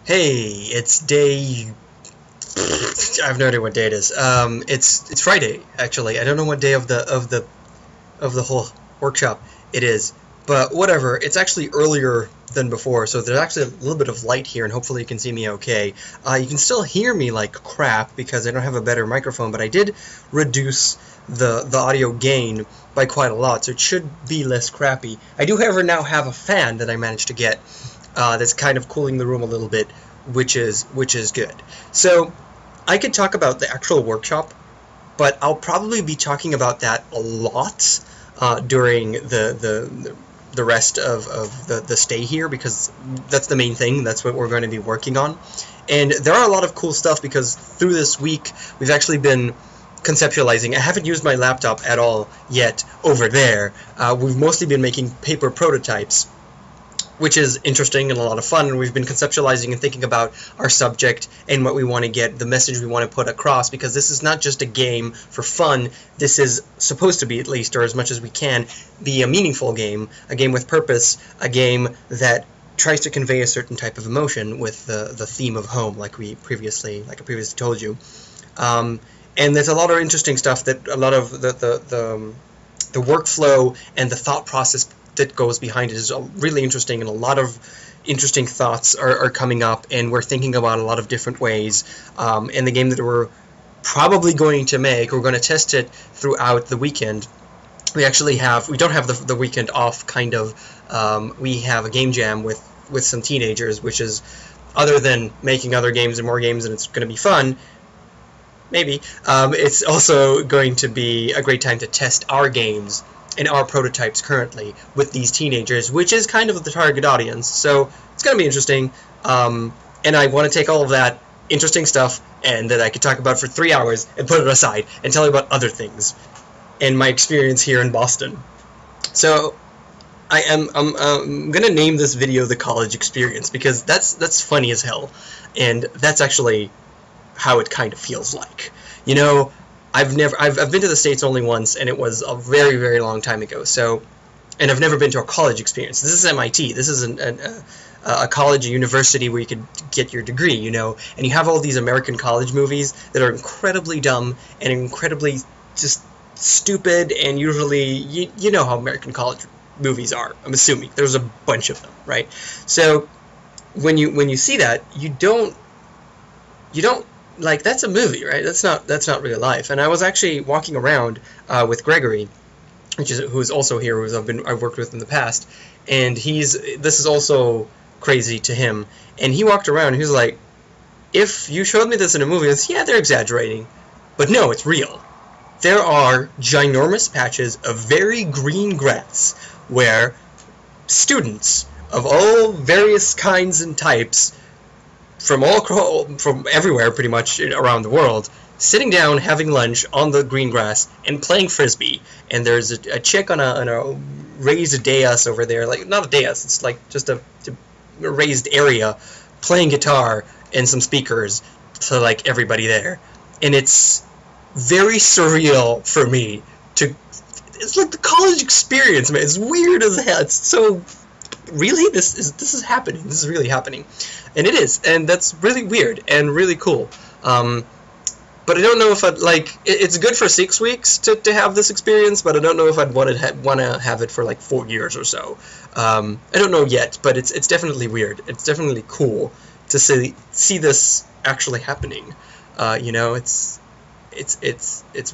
Hey, it's day. I have no idea what day it is. It's Friday actually. I don't know what day of the whole workshop it is, but whatever. It's actually earlier than before, so there's actually a little bit of light here, and hopefully you can see me okay. You can still hear me like crap because I don't have a better microphone, but I did reduce the audio gain by quite a lot, so it should be less crappy. I do, however, now have a fan that I managed to get that's kind of cooling the room a little bit, which is good. So I could talk about the actual workshop, but I'll probably be talking about that a lot during the rest of the stay here, because that's the main thing. That's what we're going to be working on. And there are a lot of cool stuff because through this week we've actually been conceptualizing. I haven't used my laptop at all yet over there. We've mostly been making paper prototypes, which is interesting and a lot of fun, and we've been conceptualizing and thinking about our subject and what we want to get, the message we want to put across, because this is not just a game for fun. This is supposed to be, at least, or as much as we can, be a meaningful game, a game with purpose, a game that tries to convey a certain type of emotion with the theme of home, like I previously told you. And there's a lot of interesting stuff, that a lot of the workflow and the thought process that goes behind it is really interesting, and a lot of interesting thoughts are coming up, and we're thinking about a lot of different ways. And the game that we're probably going to make, we're going to test it throughout the weekend. We don't have the weekend off, kind of. We have a game jam with some teenagers, which is, other than making other games and more games, and it's going to be fun, maybe, it's also going to be a great time to test our games and our prototypes currently with these teenagers, which is kind of the target audience. So it's going to be interesting, and I want to take all of that interesting stuff and that I could talk about for 3 hours and put it aside and tell you about other things and my experience here in Boston. So I'm going to name this video the college experience, because that's funny as hell, and that's actually how it kind of feels like. You know, I've been to the States only once, and it was a very, very long time ago. So, and I've never been to a college experience. This is MIT. This is a college, a university where you could get your degree, you know. And you have all these American college movies that are incredibly dumb and incredibly just stupid, and usually, you know how American college movies are, I'm assuming. There's a bunch of them, right? So, when you see that, you don't like, that's a movie, right? That's not real life. And I was actually walking around with Gregory, who's also here, I've worked with in the past, and this is also crazy to him. And he walked around and he was like, if you showed me this in a movie, I said, yeah, they're exaggerating, but no, it's real. There are ginormous patches of very green grass where students of all various kinds and types from everywhere, pretty much around the world, sitting down, having lunch on the green grass, and playing frisbee. And there's a chick on a raised dais over there, like, not a dais, it's like just a raised area, playing guitar and some speakers to, like, everybody there. And it's very surreal for me it's like the college experience, man. It's weird as hell. It's so, really, this is happening. This is really happening. And it is, and that's really weird and really cool. But I don't know if I'd, like, it's good for 6 weeks to have this experience, but I don't know if I'd want to have it for like 4 years or so. I don't know yet, but it's definitely weird. It's definitely cool to see this actually happening. You know, it's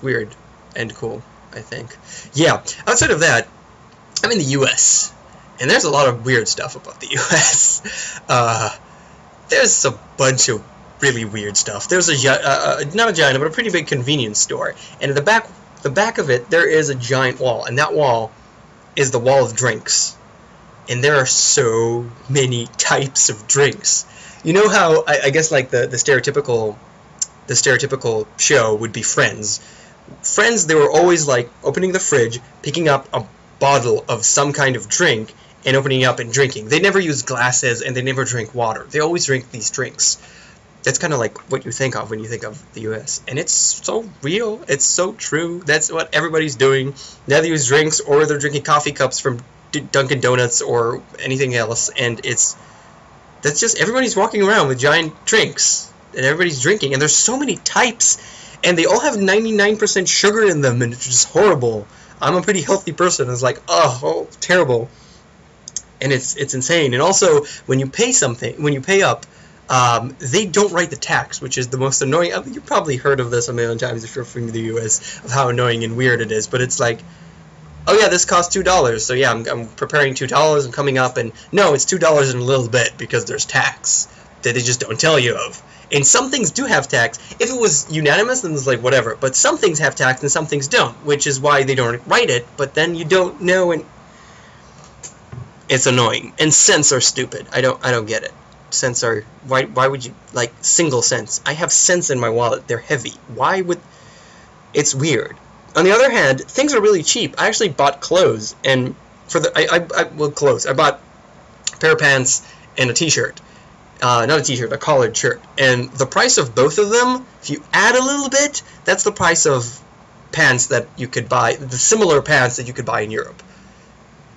weird and cool, I think. Yeah, outside of that, I'm in the U.S., and there's a lot of weird stuff about the U.S. There's a bunch of really weird stuff. There's not a giant, but a pretty big convenience store, and at the back of it, there is a giant wall, and that wall is the wall of drinks. And there are so many types of drinks. You know how I guess, like, the stereotypical show would be Friends. Friends, they were always like opening the fridge, picking up a bottle of some kind of drink, and opening it up and drinking. They never use glasses, and they never drink water. They always drink these drinks. That's kind of like what you think of when you think of the U.S. And it's so real. It's so true. That's what everybody's doing. Now they use drinks, or they're drinking coffee cups from Dunkin' Donuts or anything else, and that's That's just everybody's walking around with giant drinks, and everybody's drinking, and there's so many types, and they all have 99% sugar in them, and it's just horrible. I'm a pretty healthy person. It's like, oh, terrible. And it's insane. And also, when you pay something, when you pay up, they don't write the tax, which is the most annoying. I mean, you've probably heard of this a million times if you're from the US, of how annoying and weird it is. But it's like, oh yeah, this costs $2. So yeah, I'm preparing $2. I'm coming up, and no, it's $2 in a little bit because there's tax that they just don't tell you of. And some things do have tax. If it was unanimous, then it's like whatever. But some things have tax and some things don't, which is why they don't write it. But then you don't know, and it's annoying. And cents are stupid. I don't get it. Cents are, why would you, like, single cents? I have cents in my wallet. They're heavy. Why would, it's weird. On the other hand, things are really cheap. I actually bought clothes, and for the, well, clothes. I bought a pair of pants and a t-shirt. Not a t-shirt, a collared shirt. And the price of both of them, if you add a little bit, that's the price of pants that you could buy, the similar pants that you could buy in Europe.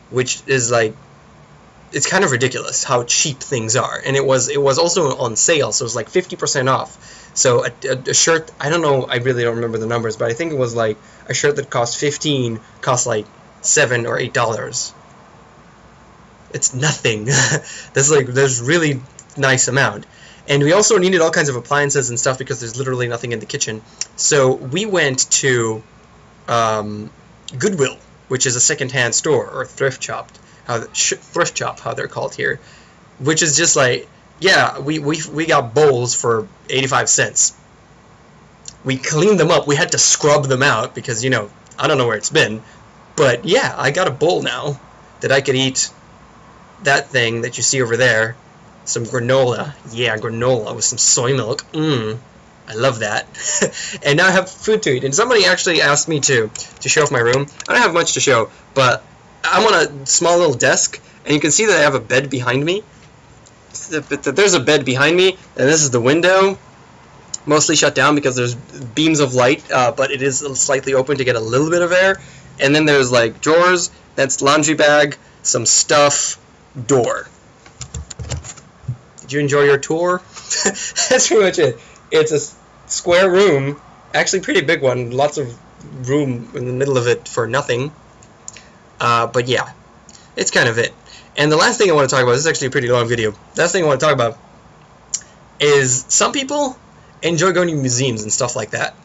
Which is like, it's kind of ridiculous how cheap things are. And it was also on sale, so it was like 50% off. So a shirt, I don't know, I really don't remember the numbers, but I think it was like a shirt that cost $15 cost like $7 or $8. It's nothing. There's really nice amount. And we also needed all kinds of appliances and stuff because there's literally nothing in the kitchen. So we went to Goodwill, which is a second-hand store, or thrift shop, how they're called here, which is just like, yeah, we got bowls for 85 cents. We cleaned them up. We had to scrub them out because, you know, I don't know where it's been, but yeah, I got a bowl now that I could eat that thing that you see over there. Some granola. Yeah, granola with some soy milk. I love that. And now I have food to eat. And somebody actually asked me to show off my room. I don't have much to show, but I'm on a small little desk, and you can see that I have a bed behind me. There's a bed behind me, and this is the window. Mostly shut down because there's beams of light, but it is slightly open to get a little bit of air. And then there's like drawers, that's laundry bag, some stuff, door. Did you enjoy your tour? That's pretty much it. It's a square room, actually pretty big one, lots of room in the middle of it for nothing. But yeah, it's kind of it. And the last thing I want to talk about, this is actually a pretty long video, the last thing I want to talk about is some people enjoy going to museums and stuff like that,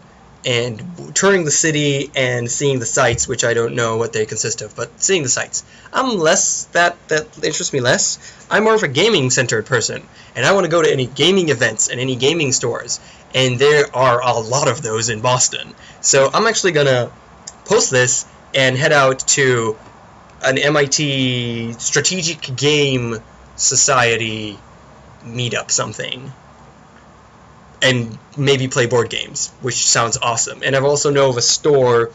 and touring the city and seeing the sights, which I don't know what they consist of, but seeing the sights. I'm less, that interests me less. I'm more of a gaming-centered person, and I want to go to any gaming events and any gaming stores, and there are a lot of those in Boston. So I'm actually going to post this and head out to an MIT Strategic Game Society meetup something, and maybe play board games, which sounds awesome. And I also know of a store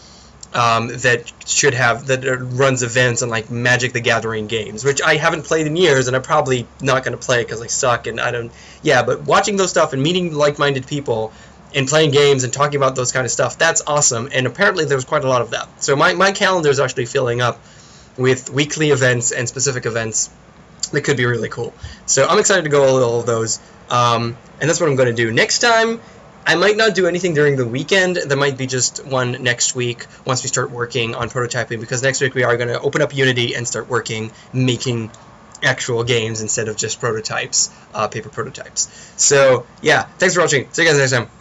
that runs events on like Magic the Gathering games, which I haven't played in years, and I'm probably not going to play because I suck and I don't. Yeah, but watching those stuff and meeting like-minded people and playing games and talking about those kind of stuff, that's awesome. And apparently there's quite a lot of that. So my calendar is actually filling up with weekly events and specific events that could be really cool. So I'm excited to go to all of those. And that's what I'm going to do. Next time, I might not do anything during the weekend. There might be just one next week once we start working on prototyping, because next week we are going to open up Unity and start working, making actual games instead of just prototypes, paper prototypes. So, yeah, thanks for watching. See you guys next time.